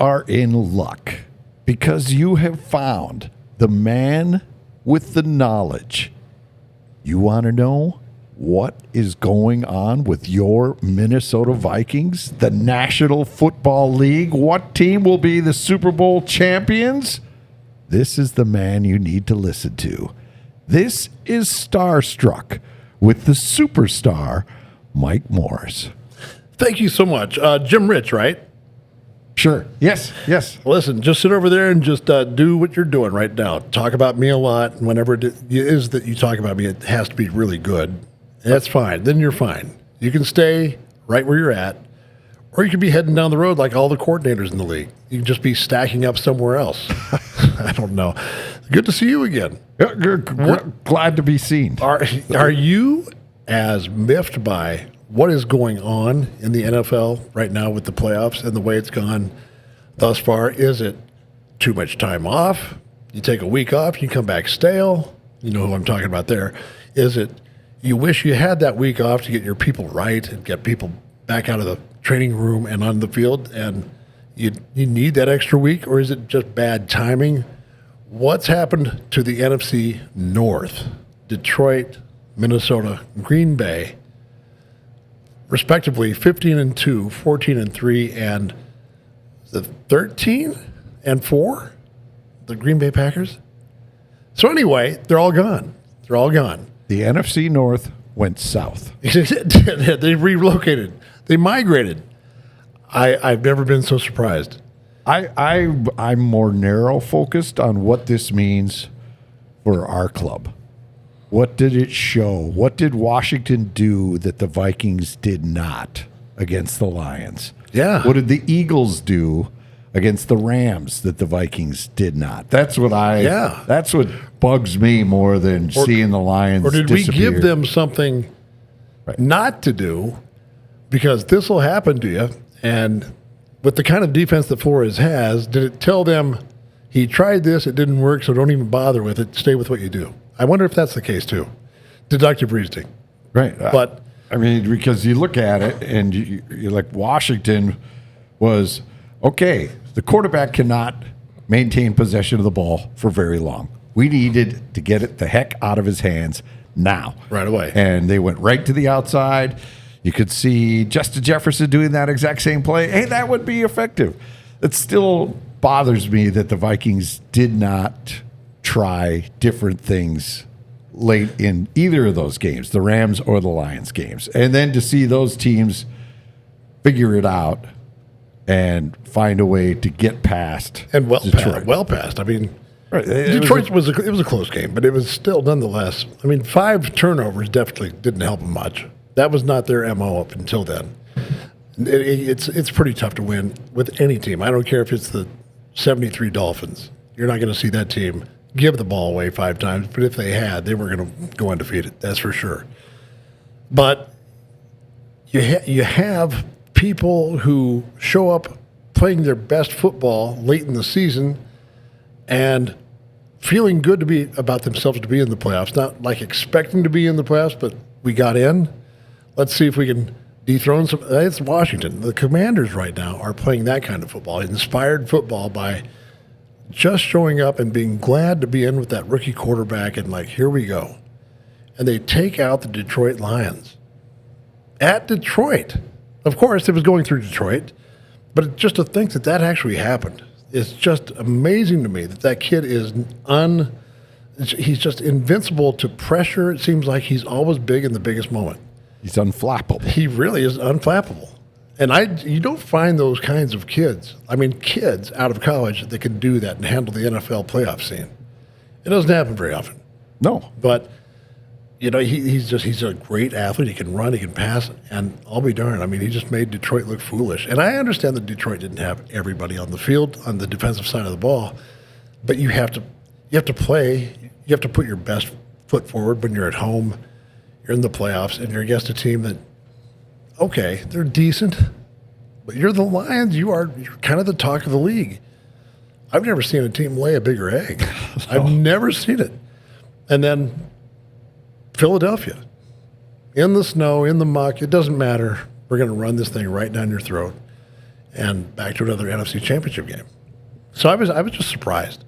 are in luck because you have found the man with the knowledge. You want to know what is going on with your Minnesota Vikings, the National Football League? What team will be the Super Bowl champions? This is the man you need to listen to. This is Starstruck with the superstar, Mike Morris. Thank you so much. Jim Rich, right? Sure. Yes. Listen, just sit over there and just do what you're doing right now. Talk about me a lot. And whenever it is that you talk about me, it has to be really good. And that's fine. Then you're fine. You can stay right where you're at, or you could be heading down the road like all the coordinators in the league. You can just be stacking up somewhere else. I don't know. Good to see you again. Glad to be seen. Are you as miffed by what is going on in the NFL right now with the playoffs and the way it's gone thus far? Is it too much time off? You take a week off, you come back stale. You know who I'm talking about there. Is it you wish you had that week off to get your people right and get people back out of the training room and on the field, and you need that extra week? Or is it just bad timing? What's happened to the NFC North? Detroit, Minnesota, Green Bay, respectively 15-2, 14-3, and the 13-4, the Green Bay Packers. So anyway, they're all gone. They're all gone. The NFC North went south. They relocated. They migrated. I've never been so surprised. I'm more narrow focused on what this means for our club. What did it show? What did Washington do that the Vikings did not against the Lions? Yeah. What did the Eagles do against the Rams that the Vikings did not? That's what That's what bugs me more than seeing the Lions. Or did disappear. we give them something not to do? Because this will happen to you. And with the kind of defense that Flores has, did it tell them he tried this, it didn't work, so don't even bother with it. Stay with what you do. I wonder if that's the case too. Deductive reasoning. Right. But I mean, because you look at it and you're like, Washington was, okay, the quarterback cannot maintain possession of the ball for very long. We needed to get it the heck out of his hands now. Right away. And they went right to the outside. You could see Justin Jefferson doing that exact same play. Hey, that would be effective. It still bothers me that the Vikings did not try different things late in either of those games, the Rams or the Lions games. And then to see those teams figure it out and find a way to get past and Detroit. well past. I mean, right. Detroit was a close game, but it was still nonetheless. I mean, 5 turnovers definitely didn't help them much. That was not their MO up until then. It's pretty tough to win with any team. I don't care if it's the 73 Dolphins. You're not going to see that team give the ball away 5 times, but if they had, they were going to go undefeated. That's for sure. But you have people who show up playing their best football late in the season and feeling good to be about themselves to be in the playoffs. Not like expecting to be in the playoffs, but we got in. Let's see if we can dethrone some. It's Washington. The Commanders right now are playing that kind of football, inspired football by just showing up and being glad to be in with that rookie quarterback and like, here we go. And they take out the Detroit Lions at Detroit. Of course, it was going through Detroit, but just to think that actually happened is just amazing to me that kid is he's just invincible to pressure. It seems like he's always big in the biggest moment. He's unflappable. He really is unflappable. And you don't find those kinds of kids. I mean, kids out of college that can do that and handle the NFL playoff scene. It doesn't happen very often. No. But, you know, he's a great athlete. He can run, he can pass, and I'll be darned. I mean, he just made Detroit look foolish. And I understand that Detroit didn't have everybody on the field on the defensive side of the ball, but you have to play. You have to put your best foot forward when you're at home. You're in the playoffs, and you're against a team that, okay, they're decent, but you're the Lions. You're kind of the talk of the league. I've never seen a team lay a bigger egg. No. I've never seen it. And then Philadelphia, in the snow, in the muck, it doesn't matter. We're going to run this thing right down your throat. and back to another NFC Championship game. So I was just surprised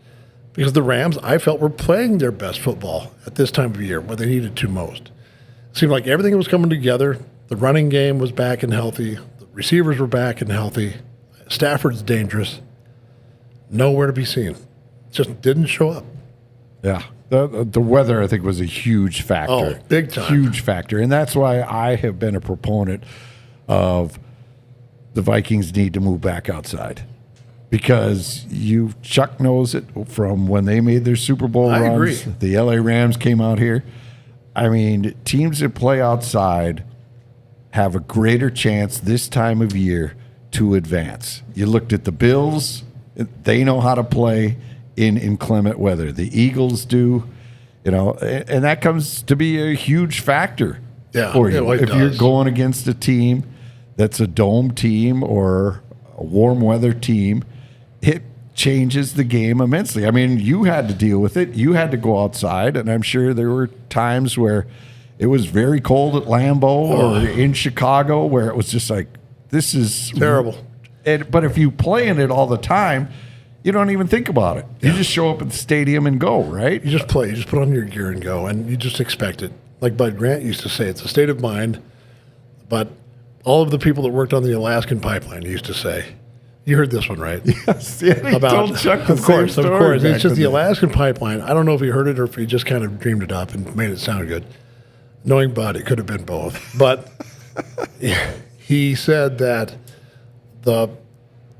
because the Rams, I felt, were playing their best football at this time of year when they needed to most. It seemed like everything was coming together. The running game was back and healthy. The receivers were back and healthy. Stafford's dangerous. Nowhere to be seen. Just didn't show up. Yeah. The weather, I think, was a huge factor. Oh, big time. Huge factor. And that's why I have been a proponent of the Vikings need to move back outside. Because Chuck knows it from when they made their Super Bowl runs. Agree. The LA Rams came out here. I mean, teams that play outside have a greater chance this time of year to advance. You looked at the Bills. They know how to play in inclement weather. The Eagles do, and that comes to be a huge factor for you. If you're going against a team that's a dome team or a warm weather team, it changes the game immensely. I mean, you had to deal with it. You had to go outside, and I'm sure there were times where it was very cold at Lambeau or in Chicago where it was just like, this is terrible. But if you play in it all the time, you don't even think about it. You just show up at the stadium and go, right? You just play. You just put on your gear and go, and you just expect it. Like Bud Grant used to say, it's a state of mind. But all of the people that worked on the Alaskan pipeline used to say, you heard this one, right? Yes. Yeah, of course. It's just the Alaskan pipeline. I don't know if he heard it or if he just kind of dreamed it up and made it sound good. Knowing Bud, it could have been both. But he said that the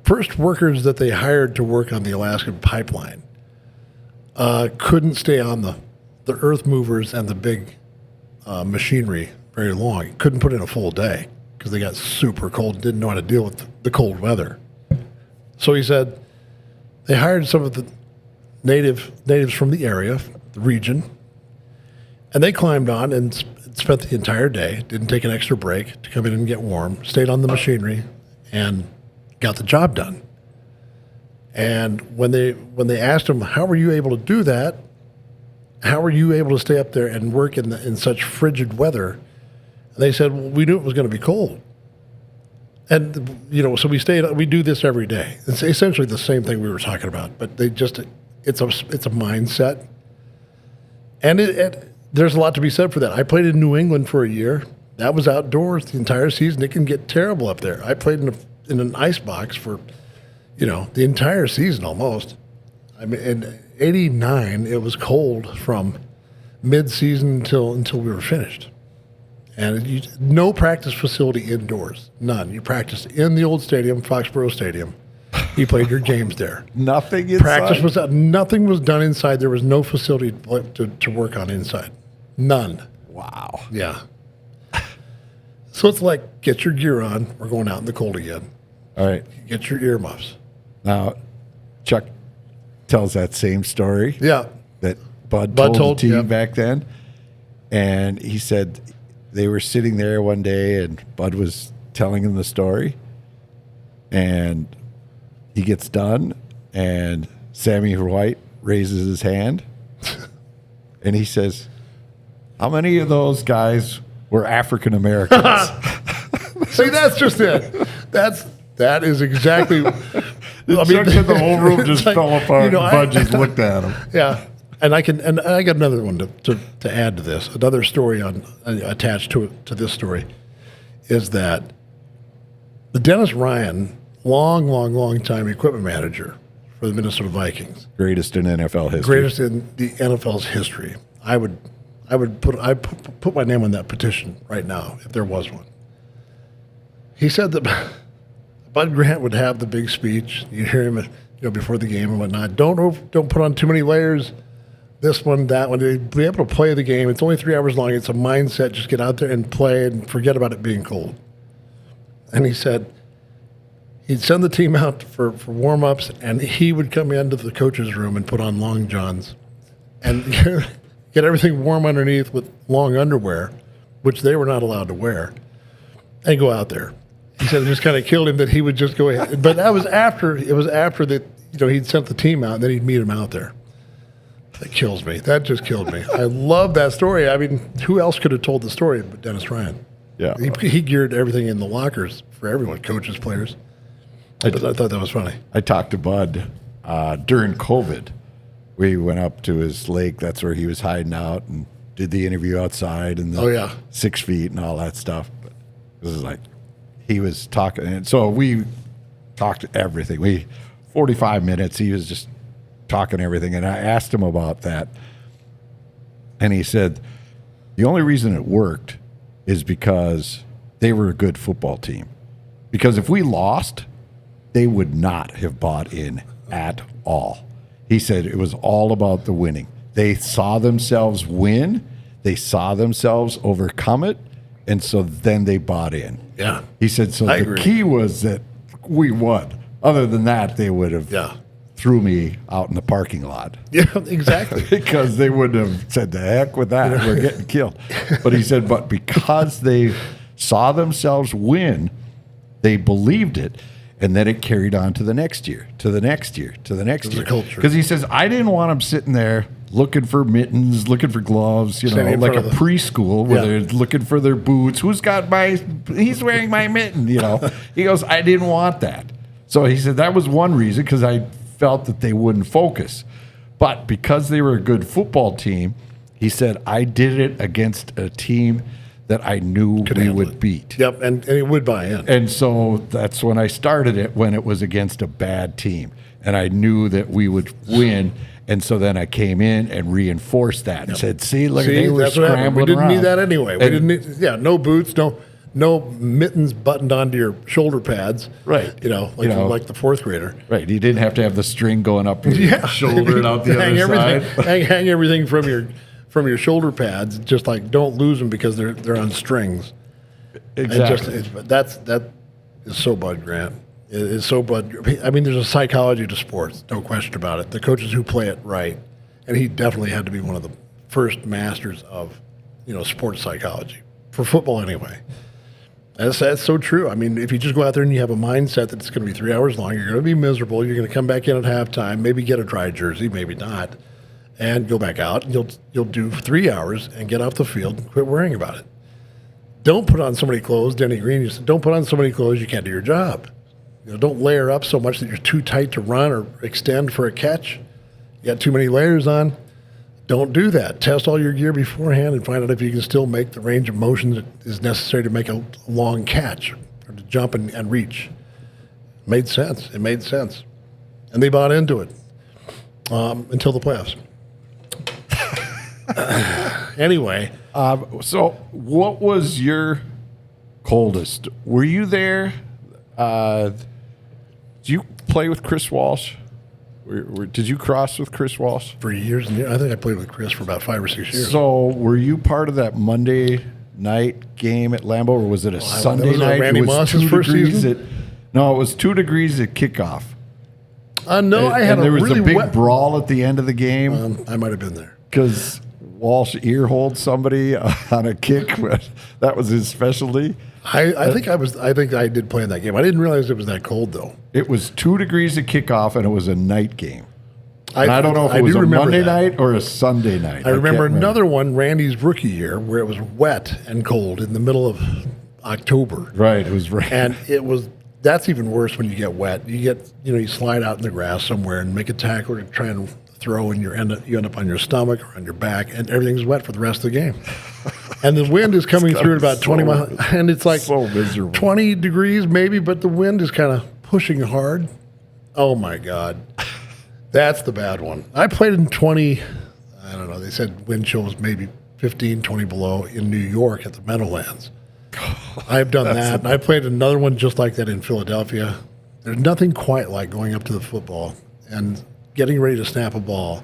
first workers that they hired to work on the Alaskan pipeline couldn't stay on the earth movers and the big machinery very long. Couldn't put in a full day because they got super cold and didn't know how to deal with the cold weather. So he said they hired some of the natives from the area, the region, and they climbed on and spent the entire day, didn't take an extra break to come in and get warm, stayed on the machinery, and got the job done. And when they asked him, how were you able to do that? How were you able to stay up there and work in such frigid weather? And they said, well, we knew it was going to be cold. And, so we do this every day. It's essentially the same thing we were talking about, but it's a mindset. And there's a lot to be said for that. I played in New England for a year. That was outdoors the entire season. It can get terrible up there. I played in an ice box for, the entire season almost. I mean, in '89, it was cold from mid-season until we were finished. And no practice facility indoors, none. You practiced in the old stadium, Foxborough Stadium. You played your games there. Nothing inside? Nothing was done inside. There was no facility to work on inside. None. Wow. Yeah. So it's like, get your gear on. We're going out in the cold again. All right. Get your earmuffs. Now, Chuck tells that same story. Yeah. That Bud told the team back then. And he said they were sitting there one day and Bud was telling him the story. And he gets done and Sammy White raises his hand. And he says, how many of those guys were African Americans? See, that's just it. That is exactly. Chuck said the whole room just fell apart. Bud just looked at him. Yeah, and I got another one to add to this. Another story attached to this story is that the Dennis Ryan, long time equipment manager for the Minnesota Vikings, greatest in NFL history. Greatest in the NFL's history. I put my name on that petition right now if there was one. He said that Bud Grant would have the big speech. You'd hear him, before the game and whatnot. Don't put on too many layers. This one, that one. They'd be able to play the game. It's only 3 hours long. It's a mindset. Just get out there and play and forget about it being cold. And he said he'd send the team out for warm-ups, and he would come into the coach's room and put on long johns and get everything warm underneath with long underwear, which they were not allowed to wear, and go out there. He said it just kind of killed him that he would just go ahead. But it was after that, he'd sent the team out, and then he'd meet him out there. That kills me. That just killed me. I love that story. I mean, who else could have told the story but Dennis Ryan? Yeah. He geared everything in the lockers for everyone, coaches, players. I thought that was funny. I talked to Bud during COVID. We went up to his lake. That's where he was hiding out and did the interview outside and the 6 feet and all that stuff. But this is like he was talking. And so we talked everything. 45 minutes. He was just talking everything. And I asked him about that. And he said, the only reason it worked is because they were a good football team. Because if we lost, they would not have bought in at all. He said it was all about the winning. They saw themselves win. They saw themselves overcome it. And so then they bought in. Yeah. He said, so the key was that we won. Other than that, they would have threw me out in the parking lot. Yeah, exactly. Because they would have said, the heck with that. We're getting killed. But he said, but because they saw themselves win, they believed it. And then it carried on to the next year, to the next year, to the next year. Because he says, I didn't want them sitting there looking for mittens, looking for gloves, like a preschool where they're looking for their boots. He's wearing my mitten, He goes, I didn't want that. So he said that was one reason, because I felt that they wouldn't focus. But because they were a good football team, he said, I did it against a team that I knew we would beat. Yep, and it would buy in. And so that's when I started it, when it was against a bad team. And I knew that we would win. And so then I came in and reinforced that and said, look, they were scrambling We didn't around. need that anyway. We didn't need, no boots, no mittens buttoned onto your shoulder pads. Right. Like the fourth grader. Right. You didn't have to have the string going up your shoulder and out the other side. Hang everything from your shoulder pads, just like don't lose them because they're on strings. Exactly. That is so Bud Grant. It is so Bud. I mean, there's a psychology to sports, no question about it. The coaches who play it right, and he definitely had to be one of the first masters of, sports psychology for football anyway. That's so true. I mean, if you just go out there and you have a mindset that it's going to be 3 hours long, you're going to be miserable. You're going to come back in at halftime, maybe get a dry jersey, maybe not. And go back out, and you'll do 3 hours and get off the field and quit worrying about it. Don't put on so many clothes. Denny Green used to, don't put on so many clothes you can't do your job. Don't layer up so much that you're too tight to run or extend for a catch. You got too many layers on. Don't do that. Test all your gear beforehand and find out if you can still make the range of motion that is necessary to make a long catch or to jump and reach. Made sense. It made sense. And they bought into it until the playoffs. Anyway, so what was your coldest? Were you there? Did you play with Chris Walsh? Did you cross with Chris Walsh? For years and years. I think I played with Chris for about 5 or 6 years. So were you part of that Monday night game at Lambeau, or was it a Sunday night? Randy Moss's first season? No, it was 2 degrees at kickoff. No, I had and there was really a big brawl at the end of the game. I might have been there. Because Walsh ear-holed somebody on a kick. That was his specialty. I think I did play in that game. I didn't realize it was that cold, though. It was 2 degrees at kickoff, and it was a night game. I don't know if it was a Monday night or a Sunday night. I remember another one, Randy's rookie year, where it was wet and cold in the middle of October. Right, it was rain. And that's even worse when you get wet. You slide out in the grass somewhere and make a tackle to try and throw, and you end up on your stomach or on your back, and everything's wet for the rest of the game. And the wind is coming through at about 20 miles, and it's like so miserable. 20 degrees maybe, but the wind is kind of pushing hard. Oh my God. That's the bad one. I played in 20, I don't know, they said wind chill was maybe 15, 20 below in New York at the Meadowlands. I've done that. And I played another one just like that in Philadelphia. There's nothing quite like going up to the football and getting ready to snap a ball.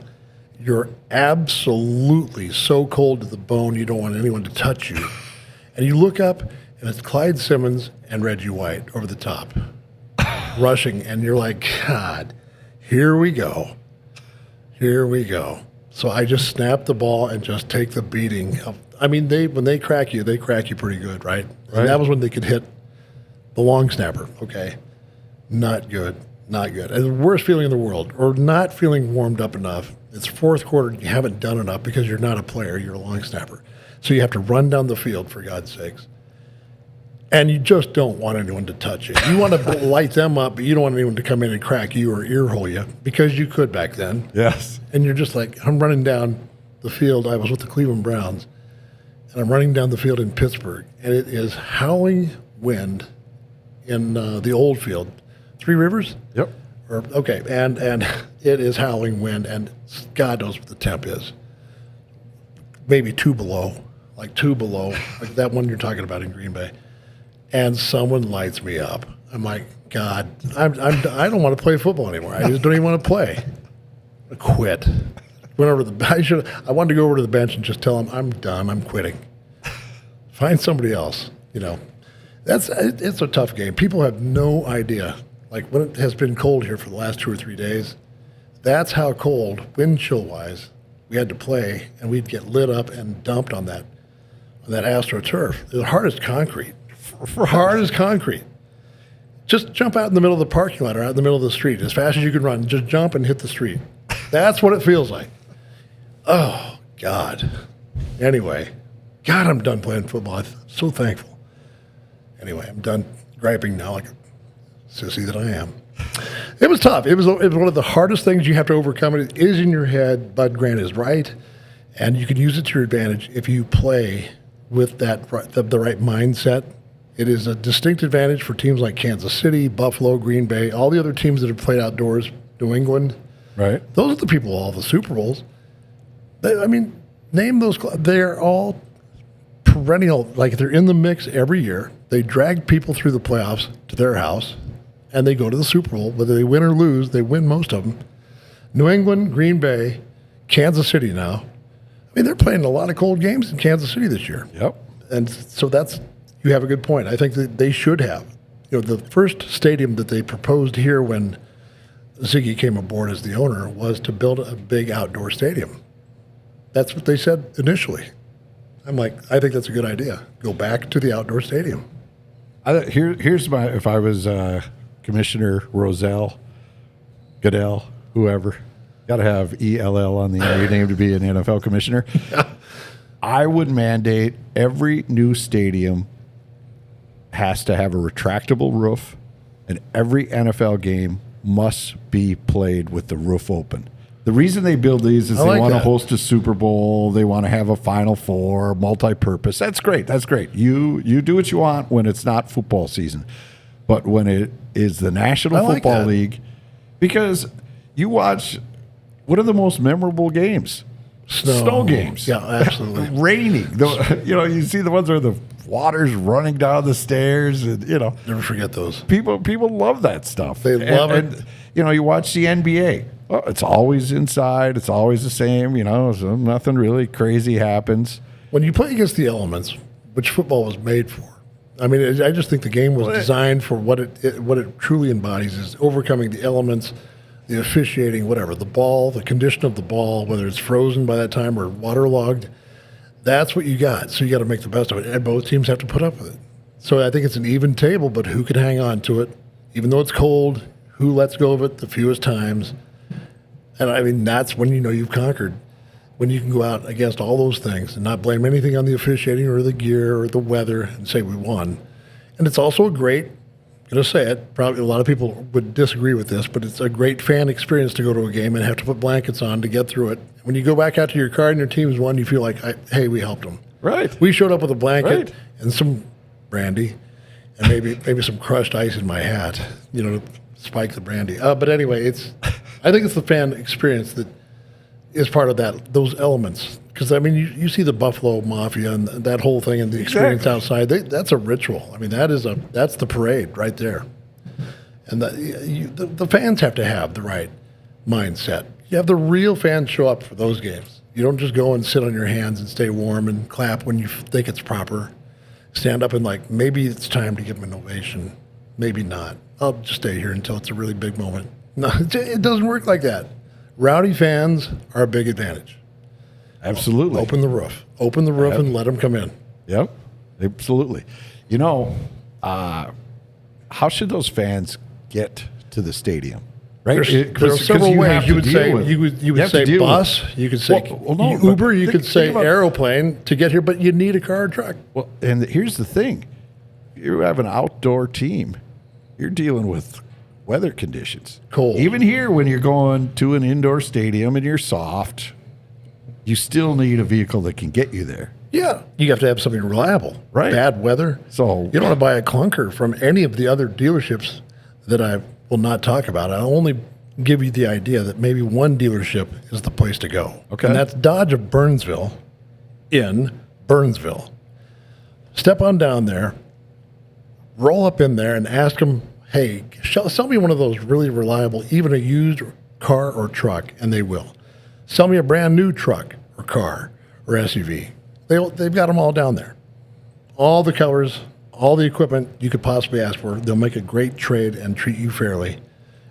You're absolutely so cold to the bone you don't want anyone to touch you. And you look up, and it's Clyde Simmons and Reggie White over the top, rushing, and you're like, God, here we go. Here we go. So I just snap the ball and just take the beating. When they crack you pretty good, right? And that was when they could hit the long snapper, okay? Not good. Not good. And the worst feeling in the world, or not feeling warmed up enough. It's fourth quarter, you haven't done enough because you're not a player, you're a long snapper. So you have to run down the field, for God's sakes. And you just don't want anyone to touch you. You want to light them up, but you don't want anyone to come in and crack you or ear hole you because you could back then. Yes. And you're just like, I'm running down the field. I was with the Cleveland Browns, and I'm running down the field in Pittsburgh, and it is howling wind in the old field. Three Rivers? Yep. Okay, and it is howling wind, and God knows what the temp is. Maybe 2 below, like that one you're talking about in Green Bay. And someone lights me up. I'm like, God, I don't want to play football anymore. I just don't even want to play. I quit. Went over I wanted to go over to the bench and just tell them I'm done. I'm quitting. Find somebody else. It's a tough game. People have no idea. Like when it has been cold here for the last 2 or 3 days, that's how cold, wind chill wise, we had to play, and we'd get lit up and dumped on that AstroTurf. The hardest concrete. Hard as concrete. Just jump out in the middle of the parking lot or out in the middle of the street as fast as you can run. Just jump and hit the street. That's what it feels like. Oh, God. Anyway, God, I'm done playing football. I'm so thankful. Anyway, I'm done griping now like a sissy that I am. It was tough. It was one of the hardest things you have to overcome. It is in your head. Bud Grant is right, and you can use it to your advantage if you play with the right mindset. It is a distinct advantage for teams like Kansas City, Buffalo, Green Bay, all the other teams that have played outdoors, New England. Right. Those are the people all the Super Bowls. Name those. They're all perennial. Like they're in the mix every year. They drag people through the playoffs to their house, and they go to the Super Bowl. Whether they win or lose, they win most of them. New England, Green Bay, Kansas City now. They're playing a lot of cold games in Kansas City this year. Yep. And so you have a good point. I think that they should have. The first stadium that they proposed here when Ziggy came aboard as the owner was to build a big outdoor stadium. That's what they said initially. I'm like, I think that's a good idea. Go back to the outdoor stadium. Here's if I was Commissioner Roselle, Goodell, whoever, got to have ELL on the end of your name to be an NFL commissioner. I would mandate every new stadium has to have a retractable roof, and every NFL game must be played with the roof open. The reason they build these is they want to host a Super Bowl. They want to have a Final Four, multi-purpose. That's great. That's great. You do what you want when it's not football season. But when it is the National Football League, because you watch, what are the most memorable games? Snow games. Yeah, absolutely. Raining. You see the ones where the water's running down the stairs, and never forget those. People love that stuff. They love it. And, you watch the NBA. Oh, it's always inside. It's always the same. So nothing really crazy happens. When you play against the elements, which football was made for, I just think the game was designed for what it truly embodies is overcoming the elements, the officiating, whatever, the ball, the condition of the ball, whether it's frozen by that time or waterlogged. That's what you got. So you got to make the best of it. And both teams have to put up with it. So I think it's an even table, but who can hang on to it? Even though it's cold, who lets go of it the fewest times? And that's when you've conquered. When you can go out against all those things and not blame anything on the officiating or the gear or the weather and say we won. And it's also a great, I'm going to say it, probably a lot of people would disagree with this, but it's a great fan experience to go to a game and have to put blankets on to get through it. When you go back out to your car and your team's won, you feel like, hey, we helped them. Right. We showed up with a blanket and some brandy and maybe some crushed ice in my hat, to spike the brandy. But anyway, I think it's the fan experience that is part of those elements. Because, you see the Buffalo Mafia and that whole thing and the experience outside. That's a ritual. That's the parade right there. And the fans have to have the right mindset. You have the real fans show up for those games. You don't just go and sit on your hands and stay warm and clap when you think it's proper. Stand up and maybe it's time to give them an ovation. Maybe not. I'll just stay here until it's a really big moment. No, it doesn't work like that. Rowdy fans are a big advantage. Absolutely. Open the roof. Open the roof and let them come in. Yep. Absolutely. How should those fans get to the stadium? Right? There are several ways. You would say bus. You could say Uber. You could say aeroplane to get here, but you need a car or truck. Well, and here's the thing. you have an outdoor team. You're dealing with weather conditions. Cold. Even here, when you're going to an indoor stadium and you're soft, you still need a vehicle that can get you there. Yeah, you have to have something reliable. Right. Bad weather. So you don't want to buy a clunker from any of the other dealerships that I will not talk about. I'll only give you the idea that maybe one dealership is the place to go. Okay. And that's Dodge of Burnsville in Burnsville. Step on down there, roll up in there and ask them, hey, sell me one of those really reliable, even a used car or truck, and they will. Sell me a brand new truck or car or SUV. They've got them all down there. All the colors, all the equipment you could possibly ask for. They'll make a great trade and treat you fairly.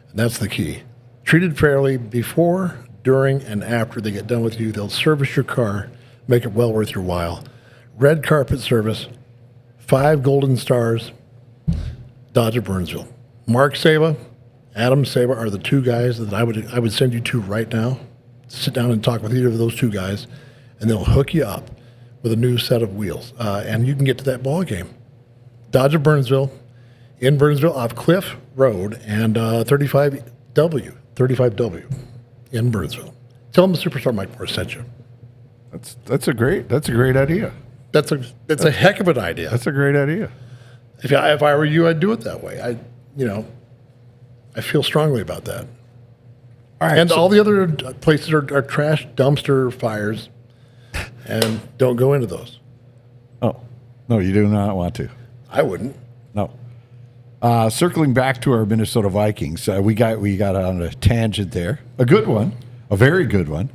And that's the key. Treated fairly before, during, and after they get done with you. They'll service your car, make it well worth your while. Red carpet service, 5 golden stars, Dodge of Burnsville. Mark Saba, Adam Saba are the 2 guys that I would send you to right now. Sit down and talk with either of those 2 guys, and they'll hook you up with a new set of wheels, and you can get to that ball game. Dodge of Burnsville, in Burnsville off Cliff Road, and 35W in Burnsville. Tell them the Superstar Mike Morris sent you. that's a great idea. That's a heck of an idea. That's a great idea. If I were you, I'd do it that way. I feel strongly about that. All right, And all the other places are trash dumpster fires, and don't go into those. Oh, no, you do not want to. I wouldn't. No. Circling back to our Minnesota Vikings, we got on a tangent there. A good one, a very good one,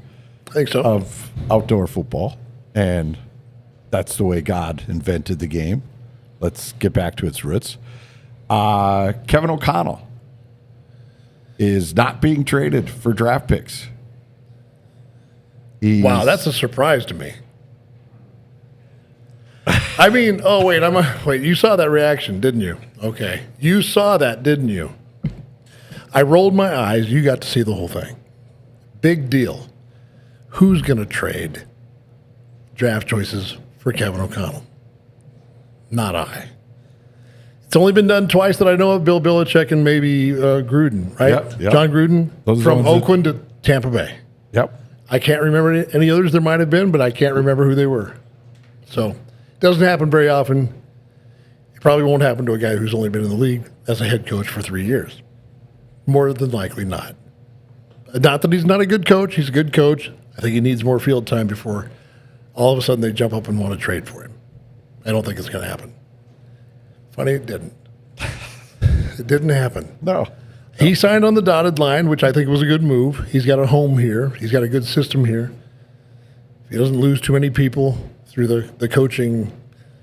I think so. of outdoor football, and that's the way God invented the game. Let's get back to its roots. Kevin O'Connell is not being traded for draft picks. Wow, that's a surprise to me. I mean, oh, wait, you saw that reaction, didn't you? Okay. You saw that, didn't you? I rolled my eyes. You got to see the whole thing. Big deal. Who's going to trade draft choices for Kevin O'Connell? Not I. It's only been done twice that I know of, Bill Belichick and maybe Gruden, right? Yep. John Gruden Those are from the ones Oakland to Tampa Bay. Yep. I can't remember any others there might have been, but I can't remember who they were. So it doesn't happen very often. It probably won't happen to a guy who's only been in the league as a head coach for 3 years. More than likely not. Not that he's not a good coach. He's a good coach. I think he needs more field time before all of a sudden they jump up and want to trade for him. I don't think it's going to happen. Funny it didn't. It didn't happen. No. He signed on the dotted line, which I think was a good move. He's got a home here. He's got a good system here. If he doesn't lose too many people through the coaching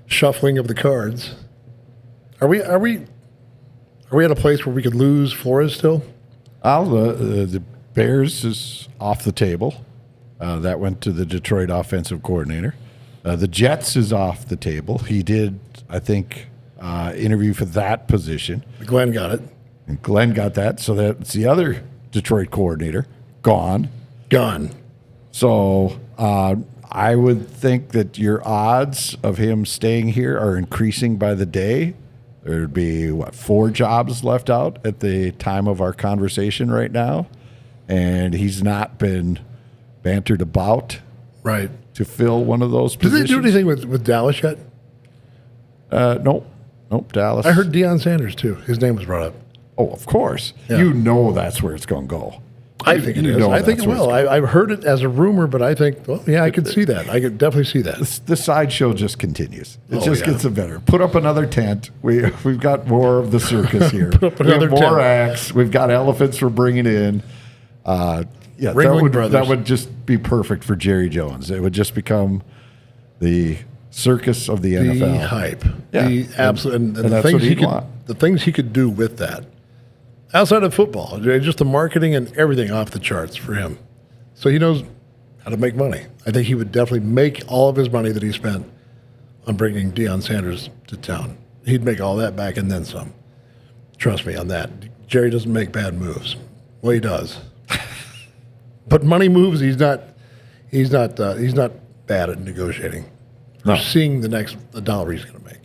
shuffling of the cards. Are we at a place where we could lose Flores still? The Bears is off the table. That went to the Detroit offensive coordinator. The Jets is off the table. He did, I think, interview for that position. Glenn got it. And Glenn got that, so that's the other Detroit coordinator gone. Gone. So I would think that your odds of him staying here are increasing by the day. There'd be, 4 jobs left out at the time of our conversation right now. And he's not been bantered about Right. to fill one of those Did positions. they do anything with Dallas yet? Nope, Dallas. I heard Deion Sanders, too. His name was brought up. Oh, of course. Yeah. You know that's where it's going to go. I think it is. I think it will. I've heard it as a rumor, but I think, well, yeah, I could see that. I could definitely see that. The sideshow just continues. It just yeah. gets better. Put up another tent. We've got more of the circus here. Put up another we have more tent. acts. We've got elephants we're bringing in. Ringling Brothers. That would just be perfect for Jerry Jones. It would just become the circus of the NFL. The hype. Yeah. The absolute and and the that's things what he he'd could want. the things he could do with that. Outside of football, just the marketing and everything off the charts for him. So he knows how to make money. I think he would definitely make all of his money that he spent on bringing Deion Sanders to town. He'd make all that back and then some. Trust me on that. Jerry doesn't make bad moves. Well, he does. But money moves, he's not bad at negotiating. No. Or seeing the dollar he's going to make.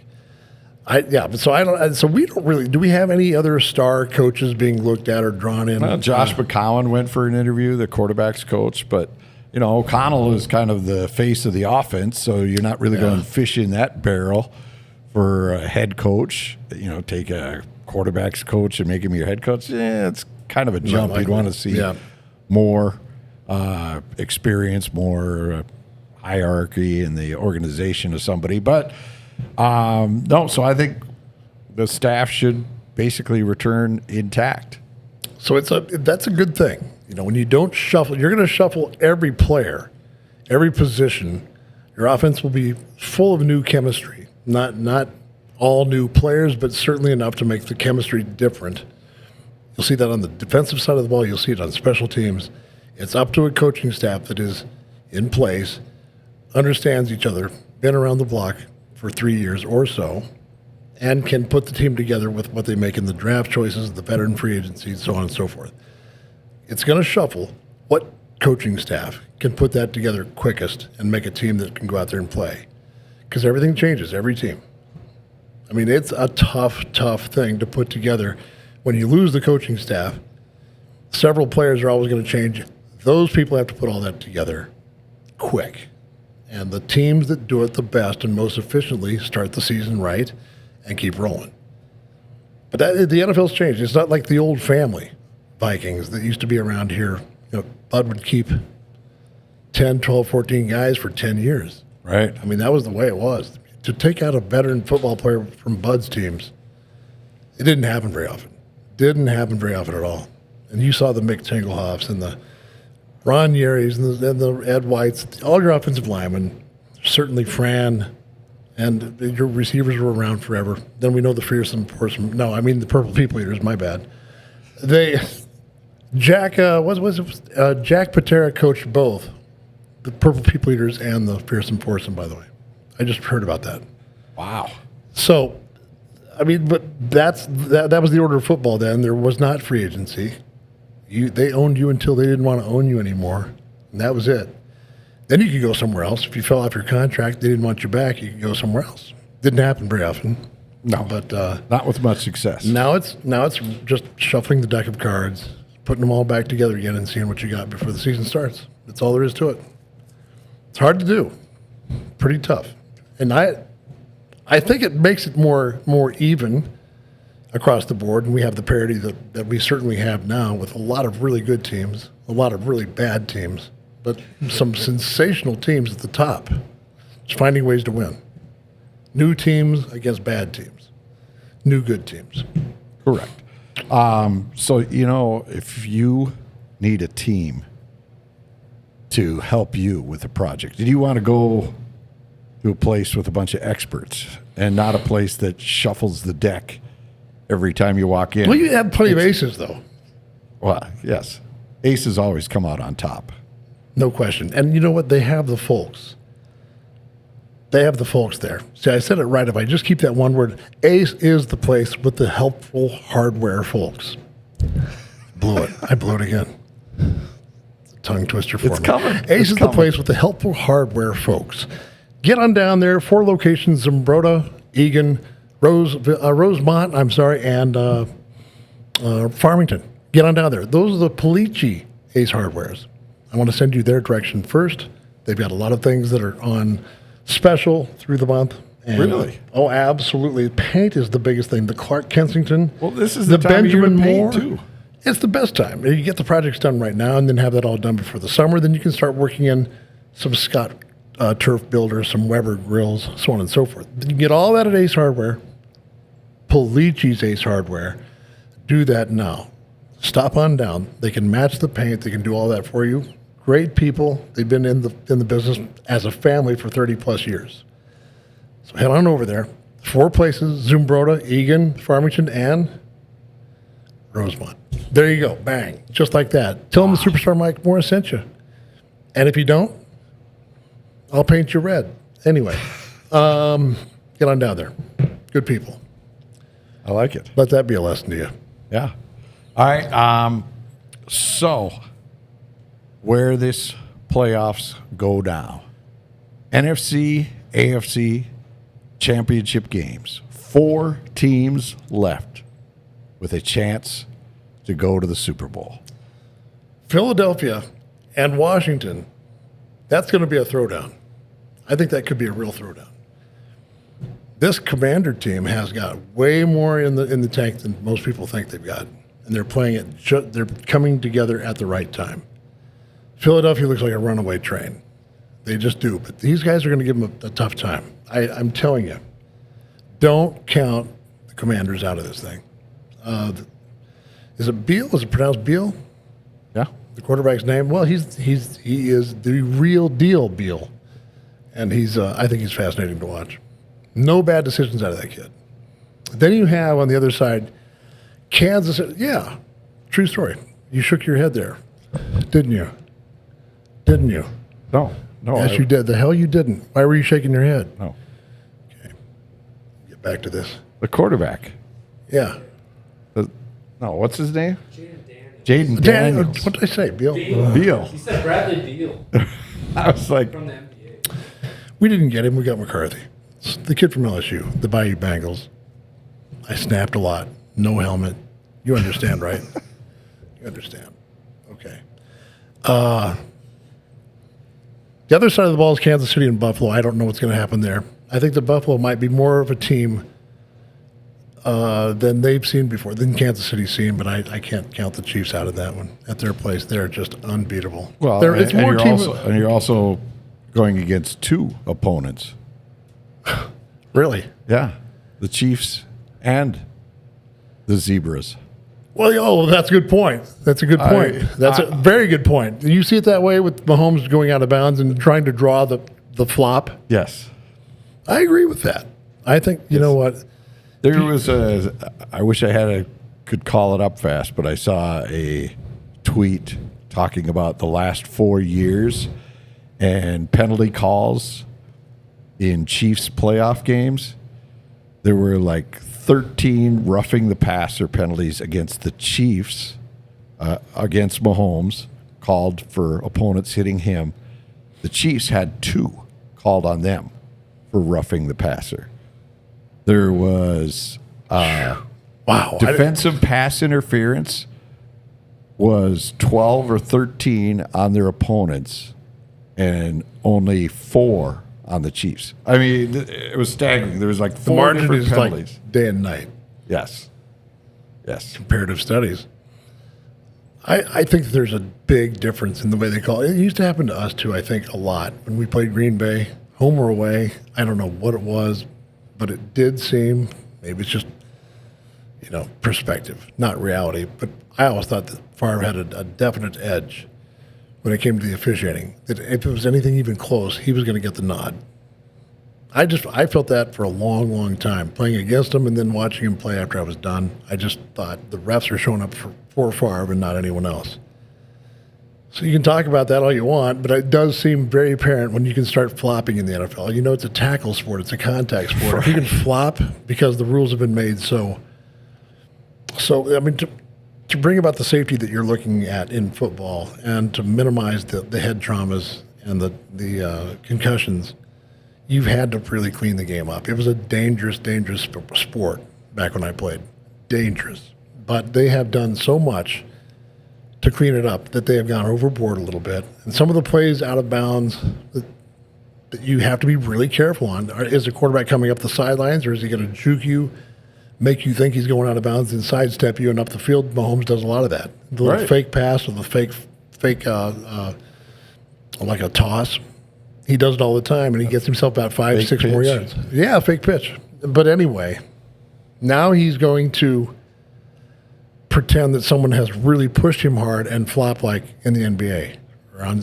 So we don't really. Do we have any other star coaches being looked at or drawn in? Well, Josh McCowan went for an interview, the quarterback's coach, but O'Connell is kind of the face of the offense, so you're not really going to fish in that barrel for a head coach. Take a quarterback's coach and make him your head coach. Yeah, it's kind of a jump. You'd want to see more experience, more hierarchy in the organization of somebody, but. No, so I think the staff should basically return intact. So that's a good thing. When you don't shuffle, you're going to shuffle every player, every position. Your offense will be full of new chemistry. Not all new players, but certainly enough to make the chemistry different. You'll see that on the defensive side of the ball. You'll see it on special teams. It's up to a coaching staff that is in place, understands each other, been around the block for 3 years or so, and can put the team together with what they make in the draft choices, the veteran free agency, so on and so forth. It's going to shuffle. What coaching staff can put that together quickest and make a team that can go out there and play? Because everything changes, every team. I mean, it's a tough thing to put together. When you lose the coaching staff, several players are always going to change. Those people have to put all that together quick. And the teams that do it the best and most efficiently start the season right and keep rolling. But the NFL's changed. It's not like the old family Vikings that used to be around here. Bud would keep 10, 12, 14 guys for 10 years. Right. I mean, that was the way it was. To take out a veteran football player from Bud's teams, it didn't happen very often. Didn't happen very often at all. And you saw the Mick Tingelhoffs and the Ron Yerries and the Ed Whites, all your offensive linemen, certainly Fran, and your receivers were around forever. Then we know the fearsome horsemen. No, I mean the Purple People Eaters. My bad. Jack Patera coached both the Purple People Eaters and the fearsome horsemen. By the way, I just heard about that. Wow. So, I mean, but that was the order of football then. There was not free agency. They owned you until they didn't want to own you anymore, and that was it. Then you could go somewhere else. If you fell off your contract, they didn't want you back, you could go somewhere else. Didn't happen very often. No, but not with much success. Now it's just shuffling the deck of cards, putting them all back together again, and seeing what you got before the season starts. That's all there is to it. It's hard to do, pretty tough, and I think it makes it more even across the board, and we have the parity that we certainly have now with a lot of really good teams, a lot of really bad teams, but some sensational teams at the top, just finding ways to win. New teams against bad teams, new good teams. Correct. So, if you need a team to help you with a project, and you want to go to a place with a bunch of experts and not a place that shuffles the deck every time you walk in. Well, you have plenty of aces, though. Well, yes. Aces always come out on top. No question. And you know what? They have the folks. They have the folks there. See, I said it right. If I just keep that one word, Ace is the place with the helpful hardware folks. Blew it. I blew it again. It's a tongue twister for me. It's coming. Ace is the place with the helpful hardware folks. Get on down there. 4 locations: Zumbrota, Egan, Rosemount, and Farmington. Get on down there. Those are the Polici Ace Hardwares. I want to send you their direction first. They've got a lot of things that are on special through the month. And, really? Oh, absolutely. Paint is the biggest thing. The Clark Kensington. Well, this is the time Benjamin to Moore. paint too. It's the best time. You get the projects done right now and then have that all done before the summer. Then you can start working in some Scott turf builders, some Weber grills, so on and so forth. You can get all that at Ace Hardware. Polici's Ace Hardware. Do that now. Stop on down. They can match the paint. They can do all that for you. Great people. They've been in the business as a family for 30 plus years. So head on over there. 4 places: Zumbrota, Egan, Farmington, and Rosemount. There you go. Bang. Just like that. Tell them the Superstar Mike Morris sent you. And if you don't, I'll paint you red. Anyway, get on down there. Good people. I like it. Let that be a lesson to you. Yeah. All right. So, where this playoffs go down, NFC, AFC, championship games. 4 teams left with a chance to go to the Super Bowl. Philadelphia and Washington, that's going to be a throwdown. I think that could be a real throwdown. This Commander team has got way more in the tank than most people think they've got, and they're playing it. They're coming together at the right time. Philadelphia looks like a runaway train. They just do, but these guys are going to give them a tough time. I'm telling you, don't count the Commanders out of this thing. Is it Beal? Is it pronounced Beal? Yeah. The quarterback's name? Well, he is the real deal, Beal, and I think he's fascinating to watch. No bad decisions out of that kid. Then you have on the other side, Kansas. Yeah, true story. You shook your head there, didn't you? Didn't you? No. Yes, you did. The hell you didn't. Why were you shaking your head? No. Okay. Get back to this. The quarterback. Yeah. No, what's his name? Jaden Daniels. What did I say? Beal? Beal. He said Bradley Beal I was like, from the NBA. We didn't get him. We got McCarthy. It's the kid from LSU, the Bayou Bengals. I snapped a lot. No helmet. You understand, right? You understand. Okay. The other side of the ball is Kansas City and Buffalo. I don't know what's going to happen there. I think the Buffalo might be more of a team than they've seen before, than Kansas City's seen, but I can't count the Chiefs out of that one. At their place, they're just unbeatable. well, It's more team. and you're also going against 2 opponents. Really? Yeah. The Chiefs and the Zebras. Well, that's a good point. That's a good point. That's a very good point. You see it that way with Mahomes going out of bounds and trying to draw the flop? Yes. I agree with that. I think, you know what? There was I wish I could call it up fast, but I saw a tweet talking about the last 4 years and penalty calls in Chiefs playoff games. There were like 13 roughing the passer penalties against the Chiefs, against Mahomes, called for opponents hitting him. The Chiefs had 2 called on them for roughing the passer. There was Wow. defensive pass interference was 12 or 13 on their opponents and only 4 on the Chiefs. I mean, it was staggering. There was like 4 margin different is penalties. like day and night. Yes. Comparative studies. I think there's a big difference in the way they call it. It used to happen to us too, I think, a lot. When we played Green Bay, home or away, I don't know what it was, but it did seem, maybe it's just, perspective, not reality. But I always thought that Favre had a definite edge when it came to the officiating. That if it was anything even close, he was going to get the nod. I felt that for a long, long time, playing against him and then watching him play after I was done. I just thought the refs are showing up for Favre and not anyone else. So you can talk about that all you want, but it does seem very apparent when you can start flopping in the NFL. It's a tackle sport. It's a contact sport. If you can flop because the rules have been made so I mean, to bring about the safety that you're looking at in football and to minimize the head traumas and the concussions, you've had to really clean the game up. It was a dangerous, dangerous sport back when I played. Dangerous. But they have done so much to clean it up that they have gone overboard a little bit. And some of the plays out of bounds that you have to be really careful on. Is the quarterback coming up the sidelines, or is he going to juke you, make you think he's going out of bounds and sidestep you and up the field? Mahomes does a lot of that. The little fake pass or the fake like a toss. He does it all the time, and he gets himself about 5-6 more yards. Yeah, fake pitch. But anyway, now he's going to pretend that someone has really pushed him hard and flop like in the NBA or on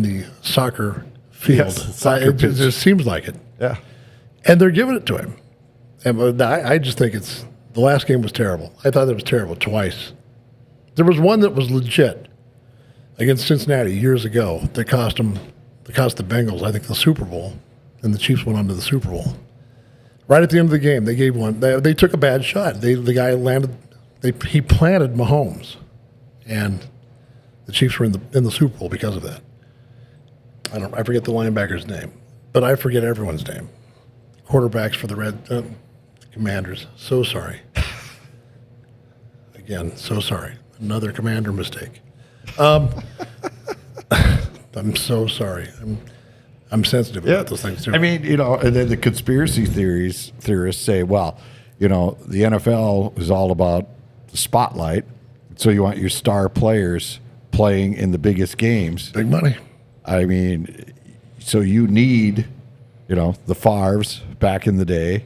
the soccer field. Yes, It just seems like it. Yeah. And they're giving it to him. And I just think the last game was terrible. I thought it was terrible twice. There was one that was legit against Cincinnati years ago that cost the Bengals, I think, the Super Bowl, and the Chiefs went on to the Super Bowl. Right at the end of the game, they gave one. They took a bad shot. The guy landed. He planted Mahomes, and the Chiefs were in the Super Bowl because of that. I forget the linebacker's name, but I forget everyone's name. quarterbacks for the Commanders. So sorry. Again, so sorry. Another Commander mistake. I'm so sorry. I'm sensitive about those things too. I mean, and then the conspiracy theorists say, well, the NFL is all about the spotlight, so you want your star players playing in the biggest games. Big money. I mean, so you need, the Favres back in the day.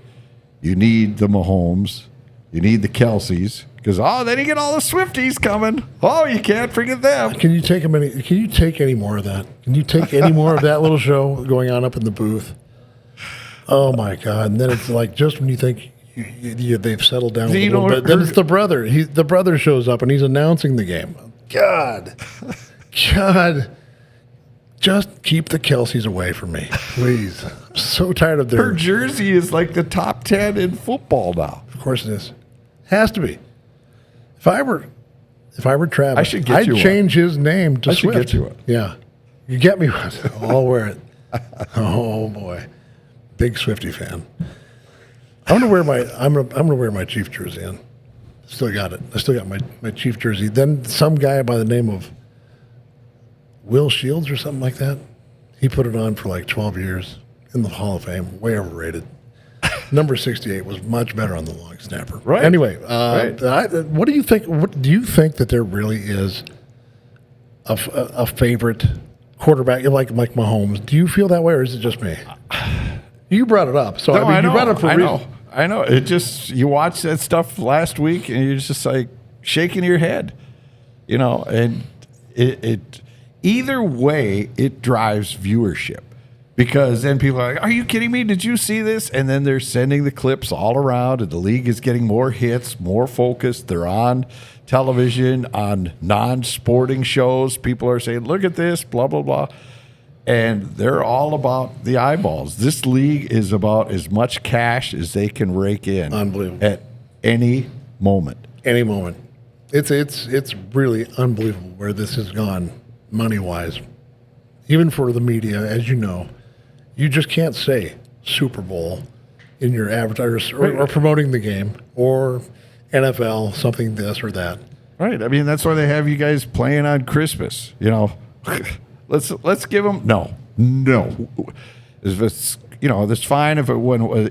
You need the Mahomes. You need the Kelseys. Because, then you get all the Swifties coming. Oh, you can't forget them. Can you take any more of that? Can you take any more of that little show going on up in the booth? Oh, my God. And then it's like just when you think they've settled down a little bit, then it's the brother. The brother shows up, and he's announcing the game. God. Just keep the Kelseys away from me, please. I'm so tired of Her jersey is like the top 10 in football now. Of course it is. Has to be. If I were Travis, I'd change his name to Swift. I should get you one. Yeah. You get me one. I'll wear it. Oh boy. Big Swiftie fan. I'm gonna wear my Chief jersey in. Still got it. I still got my Chief jersey. Then some guy by the name of Will Shields or something like that. He put it on for like 12 years in the Hall of Fame. Way overrated. Number 68 was much better on the long snapper. Right. Anyway, right. What do you think? What do you think that there really is a favorite quarterback like Mahomes? Do you feel that way, or is it just me? You brought it up, so No, I know, you brought it up for a reason. I know. It just you watched that stuff last week, and you're just like shaking your head, and it either way it drives viewership. Because then people are like, are you kidding me? Did you see this? And then they're sending the clips all around, and the league is getting more hits, more focused. They're on television, on non-sporting shows. People are saying, look at this, blah, blah, blah. And they're all about the eyeballs. This league is about as much cash as they can rake in. Unbelievable. At any moment. Any moment. It's really unbelievable where this has gone money-wise. Even for the media, as you know. You just can't say Super Bowl in your advertisers or promoting the game or NFL, something this or that. Right. I mean, that's why they have you guys playing on Christmas. Let's give them no. If it's that's fine if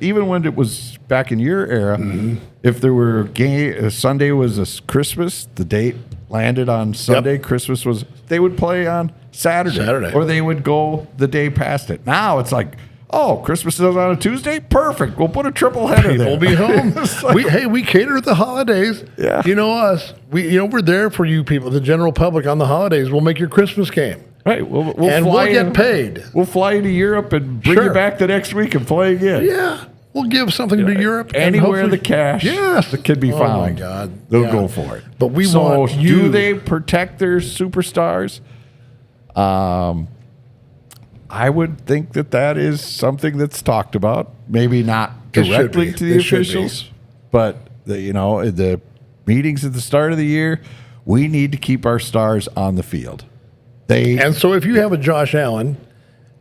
even when it was back in your era. Mm-hmm. If there were Sunday was a Christmas, the date landed on Sunday. Yep. Christmas was they would play on Saturday, or they would go the day past it. Now it's like, Christmas is on a Tuesday? Perfect. We'll put a triple header there. We'll be home. We cater the holidays. Yeah. You know us. We're there for you people, the general public on the holidays. We'll make your Christmas game. Right. We'll get paid. We'll fly you to Europe and bring you back the next week and play again. Yeah. We'll give something to Europe. Anywhere the cash that can be found. Oh, my God. They'll go for it. But we want you. Do they protect their superstars? I would think that is something that's talked about. Maybe not directly to the officials, but the meetings at the start of the year, we need to keep our stars on the field. And so if you have a Josh Allen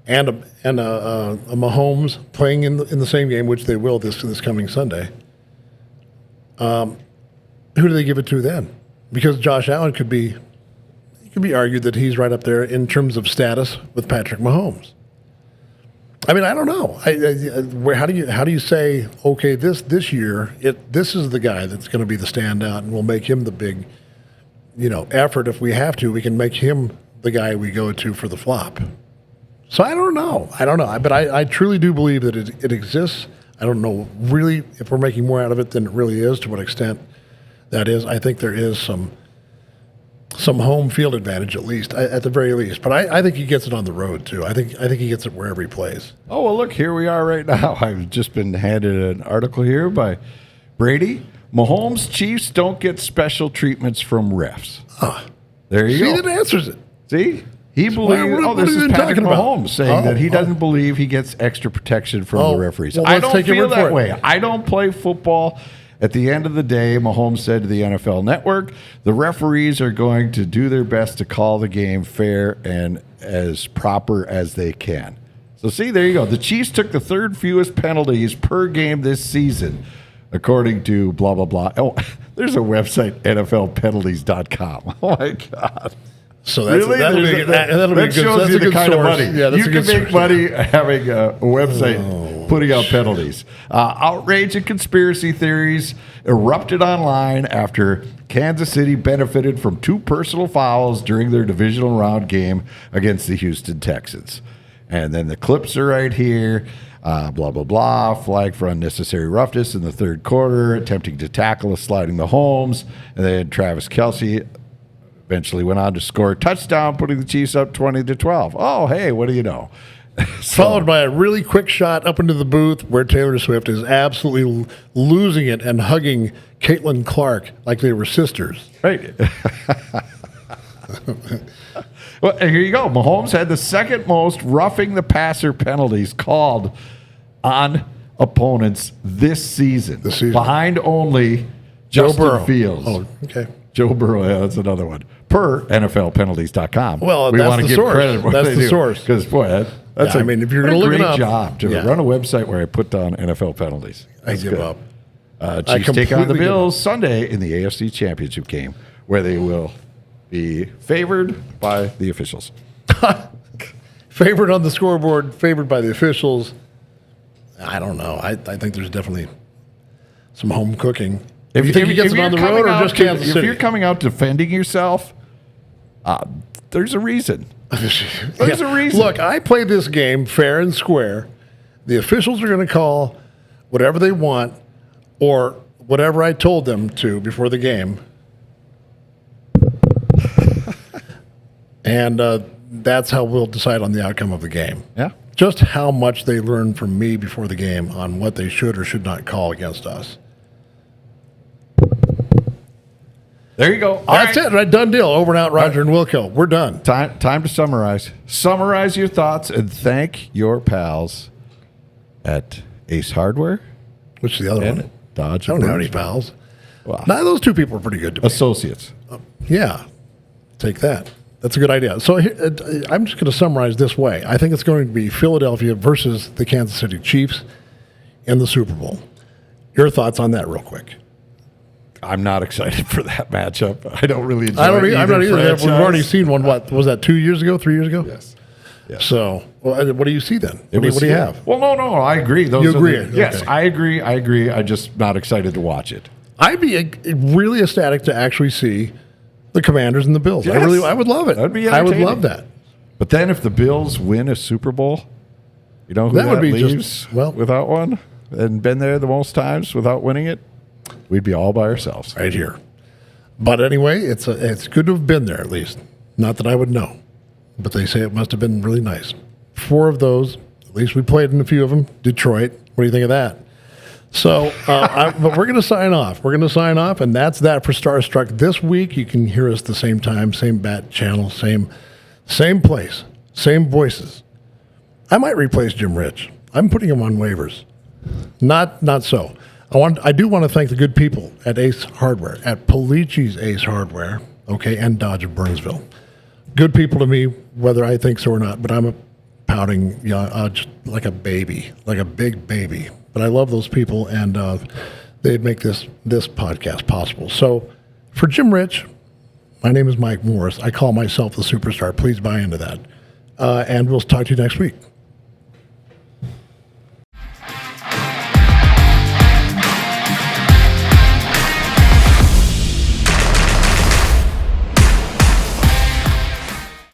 and a Mahomes playing in the same game, which they will this coming Sunday, who do they give it to then? Because Josh Allen could be argued that he's right up there in terms of status with Patrick Mahomes. I mean, I don't know. How do you say, okay, this year this is the guy that's going to be the standout, and we'll make him the big, effort if we have to. We can make him the guy we go to for the flop. So I don't know. But I truly do believe that it exists. I don't know really if we're making more out of it than it really is. To what extent that is, I think there is some home field advantage at the very least. But I think he gets it on the road too. I think he gets it wherever he plays. Oh, well, look, here we are right now. I've just been handed an article here by Brady. Mahomes Chiefs don't get special treatments from refs. There you go. See, that answers it. See? He believes. This is Patrick Mahomes saying that he doesn't believe he gets extra protection from the referees. Well, I don't feel that way. I don't play football. At the end of the day, Mahomes said to the NFL Network, the referees are going to do their best to call the game fair and as proper as they can. So see, there you go. The Chiefs took the third fewest penalties per game this season, according to blah, blah, blah. Oh, there's a website, NFLpenalties.com. Oh, my God. So that's, Really? that'll be That good. shows That's you a the good kind source. of money. Yeah, that's You a can good make source. money having a website putting out penalties. Outrage and conspiracy theories erupted online after Kansas City benefited from 2 personal fouls during their divisional round game against the Houston Texans. And then the clips are right here. Blah, blah, blah. Flag for unnecessary roughness in the third quarter, attempting to tackle a sliding Mahomes. And then Travis Kelce eventually went on to score a touchdown, putting the Chiefs up 20-12. Oh, hey, what do you know? Followed by a really quick shot up into the booth where Taylor Swift is absolutely losing it and hugging Caitlin Clark like they were sisters. Right. Well, here you go. Mahomes had the second most roughing the passer penalties called on opponents this season. Behind only Justin Burrow. Fields. Oh, okay. Joe Burrow, yeah, that's another one. Per NFLpenalties.com. Well, we that's want to the give source. credit where That's they the do. source. Because, boy, that's Yeah, I mean, if you're what gonna a look it great up, job to yeah. run a website where I put down NFL penalties. I That's give good. up. Chiefs take on the completely give Bills Sunday in the AFC Championship game, where they will be favored by the officials. Favored on the scoreboard, favored by the officials. I don't know. I think there's definitely some home cooking. If you think he gets it on the road or just Kansas City? If you're coming out defending yourself, there's a reason. There's a reason. Look, I played this game fair and square. The officials are going to call whatever they want or whatever I told them to before the game. And that's how we'll decide on the outcome of the game. Yeah. Just how much they learned from me before the game on what they should or should not call against us. There you go. That's it. Right, done deal. Over and out, Roger and Wilco. We're done. Time to summarize. Summarize your thoughts and thank your pals at Ace Hardware Which is the other and one? Dodge. I don't and have any Burnsville. pals. Wow. Now, those two people are pretty good to me. Associates. Yeah. Take that. That's a good idea. So I'm just going to summarize this way. I think it's going to be Philadelphia versus the Kansas City Chiefs in the Super Bowl. Your thoughts on that real quick. I'm not excited for that matchup. I don't really enjoy I'm not either. franchise. We've already seen one. What was that? 2 years ago? 3 years ago? Yes. So, what do you see then? What do you have? Well, no. I agree. Those You are agree? Yes, Okay. I agree. I'm just not excited to watch it. I'd be really ecstatic to actually see the Commanders and the Bills. Yes. I would love it. That'd be I would entertaining. love that. But then if the Bills win a Super Bowl, you know who That that, would be just- leaves well- without one and been there the most times without winning it? We'd be all by ourselves. Right here. But anyway, it's good to have been there at least. Not that I would know, but they say it must have been really nice. 4 of those, at least we played in a few of them. Detroit, what do you think of that? So, but we're going to sign off. We're going to sign off, and that's that for Starstruck this week. You can hear us the same time, same bat channel, same place, same voices. I might replace Jim Rich. I'm putting him on waivers. Not so. I do want to thank the good people at Ace Hardware, at Polici's Ace Hardware, okay, and Dodge of Burnsville. Good people to me, whether I think so or not, but I'm a pouting, just like a baby, like a big baby. But I love those people, and they make this podcast possible. So for Jim Rich, my name is Mike Morris. I call myself the superstar. Please buy into that. And we'll talk to you next week.